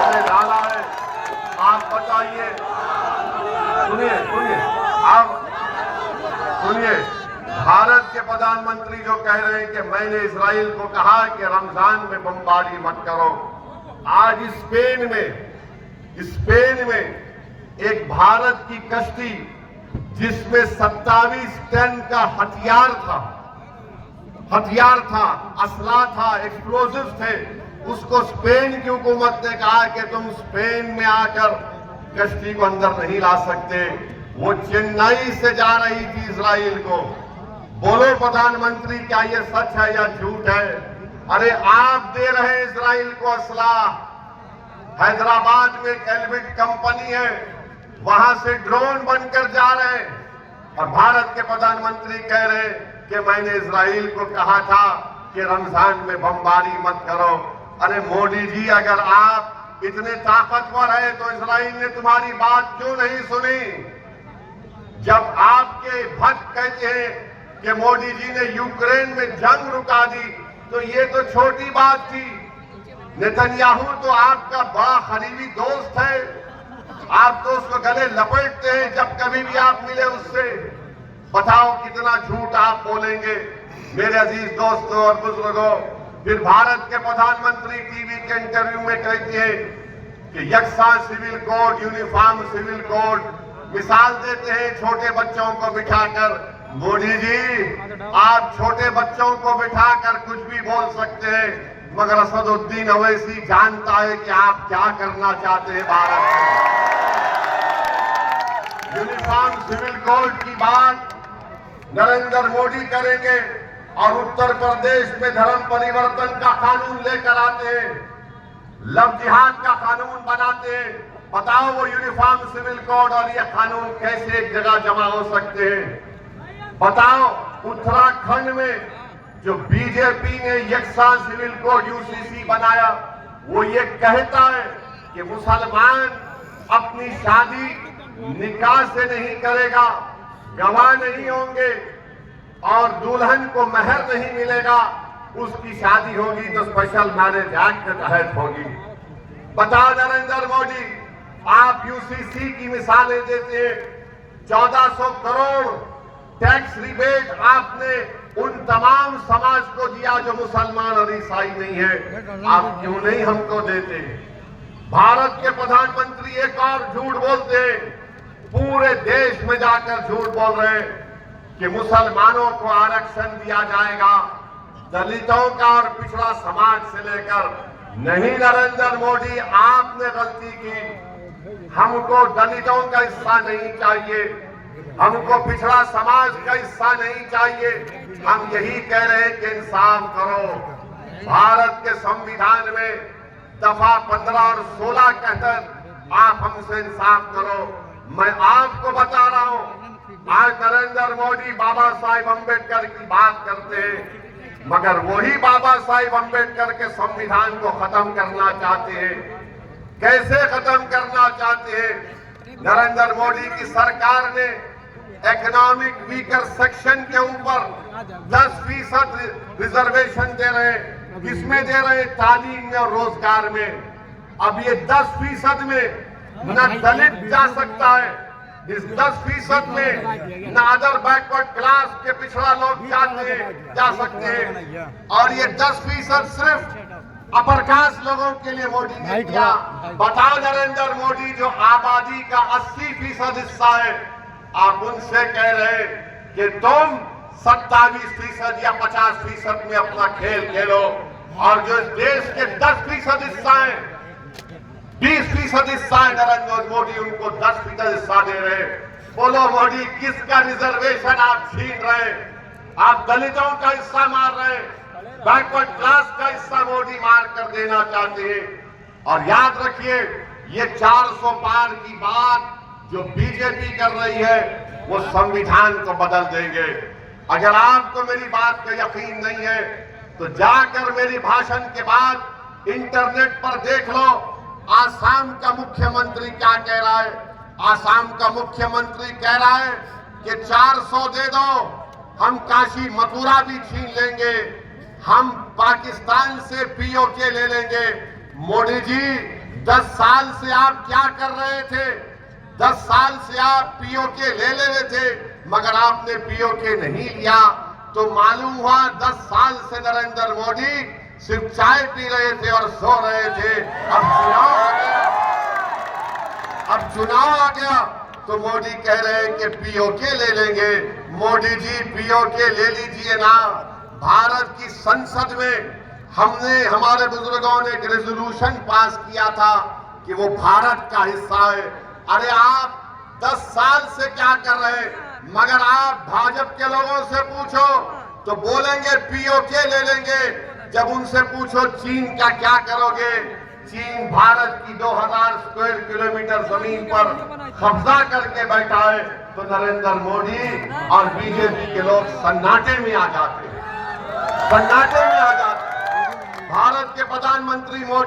आपने डाला है, आप बताइए। सुनिए सुनिए, आप सुनिए, भारत के प्रधानमंत्री जो कह रहे हैं कि मैंने इजराइल को कहा कि रमजान में बमबारी मत करो। आज स्पेन में एक भारत की कश्ती जिसमें 27 टन का हथियार था, असला था, एक्सप्लोजिव थे, उसको स्पेन की हुकूमत ने कहा कि तुम स्पेन में आकर कश्ती को अंदर नहीं ला सकते। वो चेन्नई से जा रही थी इजराइल को। बोलो प्रधानमंत्री, क्या ये सच है या झूठ है? अरे आप दे रहे हैं इजराइल को असला। हैदराबाद में एक एल्बिट कंपनी है, वहां से ड्रोन बनकर जा रहे हैं और भारत के प्रधानमंत्री कह रहे हैं कि मैंने इजराइल को कहा था कि रमजान में बमबारी मत करो। अरे मोदी जी, अगर आप इतने ताकतवर है तो इजराइल ने तुम्हारी बात क्यों नहीं सुनी? जब आपके भक्त कहते हैं कि मोदी जी ने यूक्रेन में जंग रुका दी, तो ये तो छोटी बात थी। नेतन्याहू तो आपका बड़ा करीबी दोस्त है, आप तो उसको गले लपेटते हैं जब कभी भी आप मिले उससे। बताओ कितना झूठ आप बोलेंगे मेरे अजीज दोस्तों और बुजुर्गों। फिर भारत के प्रधानमंत्री टीवी के इंटरव्यू में कहते हैं कि यकसा civil code, uniform civil code, मिसाल देते हैं छोटे बच्चों को बिठाकर। मोदी जी, आप छोटे बच्चों को बिठाकर कुछ भी बोल सकते हैं, मगर असदुद्दीन अवैसी जानता है कि आप क्या करना चाहते हैं भारत में। यूनिफॉर्म सिविल कोड की बात नरेंद्र मोदी करेंगे और उत्तर प्रदेश में धर्म परिवर्तन का कानून लेकर आते हैं, लव जिहाद का कानून बनाते हैं। बताओ वो यूनिफॉर्म सिविल कोड और ये कानून कैसे एक जगह जमा हो सकते हैं? बताओ उत्तराखंड में जो बीजेपी ने यकसा सिविल कोड यूसीसी बनाया, वो ये कहता है कि मुसलमान अपनी शादी निकाह से नहीं करेगा, गवाह नहीं होंगे और दुल्हन को महर नहीं मिलेगा, उसकी शादी होगी तो स्पेशल मैरिज एक्ट के तहत होगी। बताओ नरेंद्र मोदी, आप यूसीसी की मिसालें देते हैं, 1400 करोड़ टैक्स रिबेट आपने उन तमाम समाज को दिया जो मुसलमान और ईसाई नहीं है, आप क्यों नहीं हमको देते? भारत के प्रधानमंत्री एक और झूठ बोलते हैं, पूरे देश में जाकर झूठ बोल रहे हैं कि मुसलमानों को आरक्षण दिया जाएगा, दलितों का और पिछड़ा समाज से लेकर। नहीं नरेंद्र मोदी, आपने गलती की। हमको दलितों का हिस्सा नहीं चाहिए, हमको पिछड़ा समाज का हिस्सा नहीं चाहिए। हम यही कह रहे हैं कि इंसाफ करो। भारत के संविधान में दफा 15 और 16 कहकर आप हमसे इंसाफ करो। मैं आपको बता रहा हूं, आज नरेंद्र मोदी बाबा साहिब अम्बेडकर की बात करते हैं, मगर वही बाबा साहिब अम्बेडकर के संविधान को खत्म करना चाहते हैं। कैसे खत्म करना चाहते हैं? नरेंद्र मोदी की सरकार ने इकोनॉमिक वीकर सेक्शन के ऊपर 10% रिजर्वेशन दे रहे हैं। किसमें दे रहे हैं? तालीम में और रोजगार में। अब ये 10% में न दलित जा सकता है, इस 10% में न अदर बैकवर्ड क्लास के पिछड़ा लोग जा सकते हैं, और ये 10% सिर्फ अपर कास्ट लोगों के लिए मोदी ने किया। बताओ नरेंद्र मोदी, जो आबादी का 80% हिस्सा है, आप उनसे कह रहे हैं कि तुम 27% या 50% में अपना खेल खेलो, और जो देश के 10% हिस्सा है, 20% हिस्सा है, नरेंद्र मोदी उनको 10% हिस्सा दे रहे हैं। बोलो मोदी, किसका रिजर्वेशन आप छीन रहे हैं? आप दलितों का हिस्सा मार रहे हैं, बैकवर्ड क्लास का हिस्सा मोदी मार कर देना चाहते हैं। और याद रखिए, ये 400 पार की बात जो बीजेपी कर रही है, वो संविधान को बदल देंगे। अगर आपको मेरी बात का यकीन नहीं है तो जाकर मेरी भाषण के बाद इंटरनेट पर देख लो, आसाम का मुख्यमंत्री क्या कह रहा है। आसाम का मुख्यमंत्री कह रहा है कि 400 दे दो, हम काशी मथुरा भी छीन लेंगे, हम पाकिस्तान से पीओके ले लेंगे। मोदी जी, 10 साल से आप क्या कर रहे थे? 10 साल से आप पीओके ले रहे थे, मगर आपने पीओके नहीं लिया। तो मालूम हुआ 10 साल से नरेंद्र मोदी सिर्फ चाय पी रहे थे और सो रहे थे। अब चुनाव आ गया तो मोदी कह रहे हैं कि पीओके ले लेंगे। मोदी जी पीओके ले लीजिए ना। भारत की संसद में हमारे बुजुर्गों ने एक रेजोल्यूशन पास किया था कि वो भारत का हिस्सा है। अरे आप 10 साल से क्या कर रहे हैं? मगर आप भाजपा के लोगों से पूछो तो बोलेंगे पीओके ले लेंगे। जब उनसे पूछो चीन का क्या करोगे, चीन भारत की 2000 स्क्वायर किलोमीटर जमीन पर कब्जा करके बैठा है। तो नरेंद्र मोदी और बीजेपी के लोग सन्नाटे में आ जाते हैं, सन्नाटे में आ जाते हैं। भारत के प्रधानमंत्री मोदी